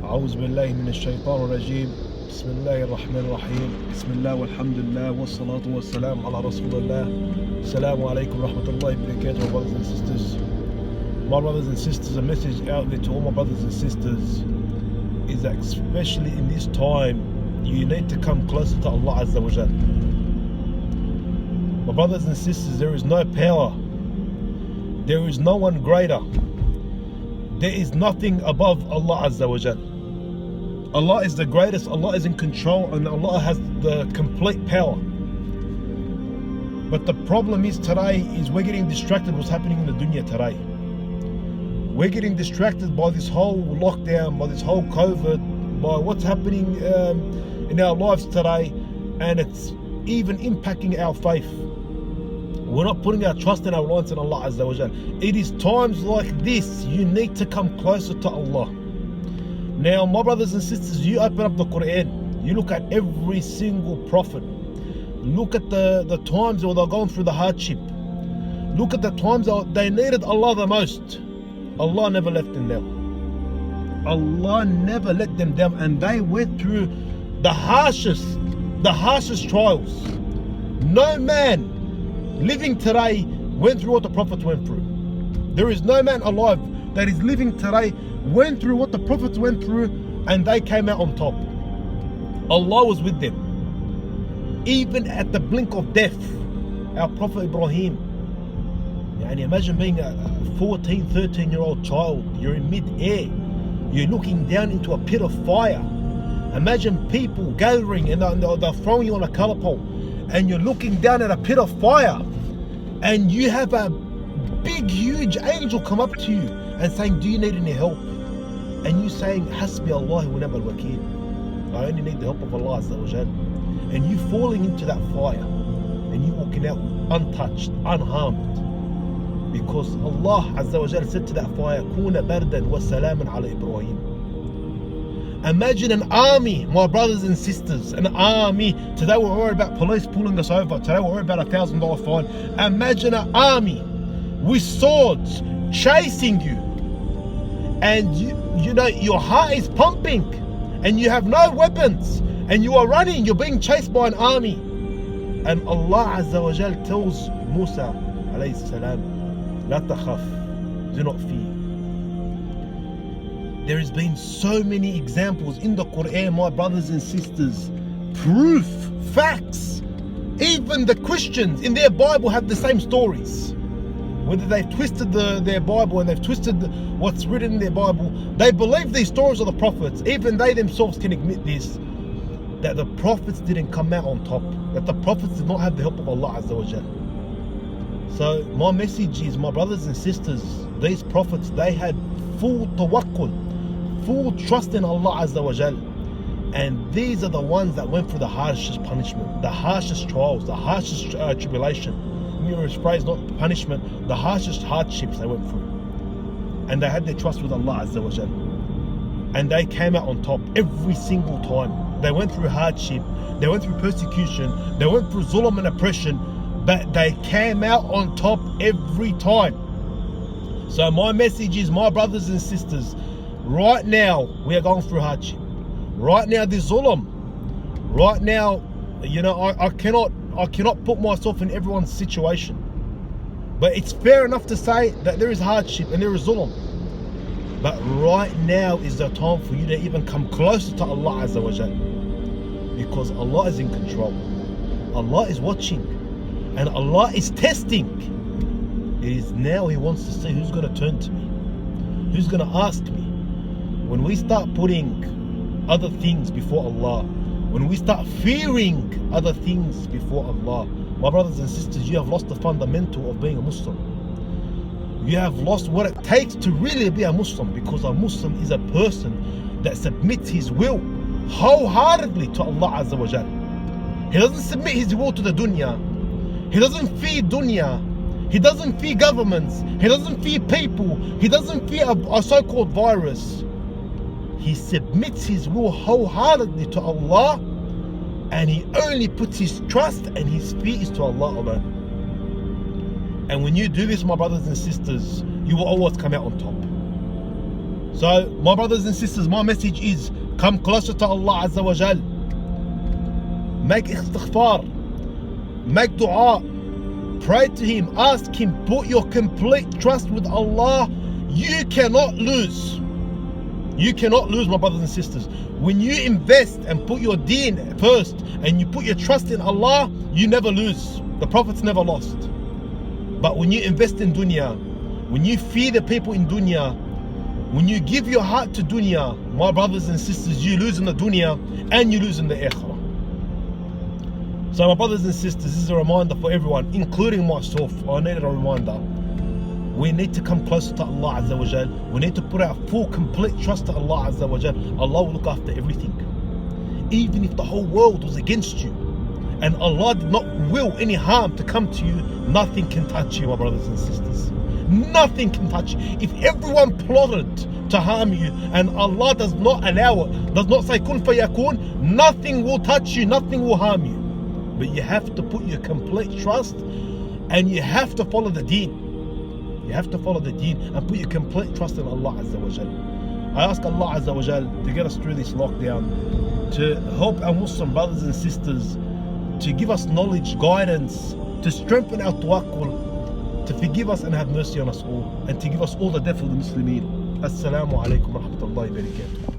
أعوذ بالله من الشيطان الرجيم بسم الله الرحمن الرحيم بسم الله والحمد لله والصلاة والسلام على رسول الله. Assalamu alaikum rahmatullahi wa barakatuh, brothers and sisters. My brothers and sisters, a message out there to all my brothers and sisters is that especially in this time you need to come closer to Allah Azza wa Jal. My brothers and sisters, there is no power, there is no one greater, there is nothing above Allah Azza wa Jal. Allah is the greatest, Allah is in control, and Allah has the complete power. But the problem is today is we're getting distracted what's happening in the dunya today. We're getting distracted by this whole lockdown, by this whole COVID, by what's happening in our lives today, and it's even impacting our faith. We're not putting our trust and our reliance in Allah Azza wa Jal. It is times like this you need to come closer to Allah. Now, my brothers and sisters, you open up the Quran, you look at every single prophet, look at the times where they're going through the hardship, look at the times they needed Allah the most. Allah never left them down. Allah never let them down, and they went through the harshest trials. No man living today went through what the prophets went through. There is no man alive that is living today went through what the prophets went through, and they came out on top. Allah was with them. Even at the blink of death, our Prophet Ibrahim, imagine being a 14, 13-year-old child, you're in mid-air, you're looking down into a pit of fire. Imagine people gathering and they're throwing you on a color pole, and you're looking down at a pit of fire, and you have a big, huge angel come up to you and saying, do you need any help? And you saying, Hasbi Allah wa ni'mal wakeel, I only need the help of Allah Azza wa Jal. And you falling into that fire, and you walking out untouched, unharmed, because Allah Azza wa Jal said to that fire, Kuna bardan wa salaman ala Ibrahim. Imagine an army, my brothers and sisters, an army. Today we're worried about police pulling us over. Today we're worried about $1,000 fine. Imagine an army with swords chasing you, and you know your heart is pumping, and you have no weapons, and you are running, you're being chased by an army. And Allah Azza wa Jal tells Musa alayhi salam, La takhaf, do not fear. There has been so many examples in the Quran, my brothers and sisters, proof, facts. Even the Christians in their Bible have the same stories. Whether they've twisted their Bible and they've twisted what's written in their Bible, they believe these stories of the prophets. Even they themselves can admit this, that the prophets didn't come out on top, that the prophets did not have the help of Allah Azza wa Jal. So my message is, my brothers and sisters, these prophets, they had full tawakkul, full trust in Allah Azza wa Jal. And these are the ones that went through the harshest punishment, the harshest trials, the harshest tribulation. Phrase, not punishment, the harshest hardships they went through. And they had their trust with Allah Azza wa Jal. And they came out on top every single time. They went through hardship, they went through persecution, they went through zulm and oppression, but they came out on top every time. So my message is, my brothers and sisters, right now we are going through hardship. Right now there's zulm. Right now, I cannot put myself in everyone's situation. But it's fair enough to say that there is hardship and there is zulm. But right now is the time for you to even come closer to Allah Azza wa Jal. Because Allah is in control. Allah is watching. And Allah is testing. It is now He wants to see who's going to turn to me. Who's going to ask me. When we start putting other things before Allah, when we start fearing other things before Allah, my brothers and sisters, you have lost the fundamental of being a Muslim. You have lost what it takes to really be a Muslim, because a Muslim is a person that submits his will wholeheartedly to Allah Azza wa Jal. He doesn't submit his will to the dunya. He doesn't fear dunya. He doesn't fear governments. He doesn't fear people. He doesn't fear a so-called virus. He submits his will wholeheartedly to Allah, and he only puts his trust and his fear is to Allah alone. And when you do this, my brothers and sisters, you will always come out on top. So my brothers and sisters, my message is come closer to Allah Azza wa Jal. Make istighfar, make dua, pray to Him, ask Him, put your complete trust with Allah. You cannot lose. You cannot lose, my brothers and sisters. When you invest and put your deen first and you put your trust in Allah, you never lose. The Prophets never lost. But when you invest in dunya, when you feed the people in dunya, when you give your heart to dunya, my brothers and sisters, you lose in the dunya and you lose in the akhirah. So my brothers and sisters, this is a reminder for everyone, including myself. I needed a reminder. We need to come closer to Allah Azza wa Jal. We need to put our full, complete trust to Allah Azza wa Jal. Allah will look after everything. Even if the whole world was against you and Allah did not will any harm to come to you, nothing can touch you, my brothers and sisters. Nothing can touch you. If everyone plotted to harm you and Allah does not allow it, does not say kun fayakun, nothing will touch you, nothing will harm you. But you have to put your complete trust and you have to follow the deen. You have to follow the deen and put your complete trust in Allah Azza wa Jal. I ask Allah Azza wa Jal to get us through this lockdown, to help our Muslim brothers and sisters, to give us knowledge, guidance, to strengthen our tawakkul, to forgive us and have mercy on us all, and to give us all the death of the Muslimin. Assalamu alaikum wa rahmatullahi wa barakatuh.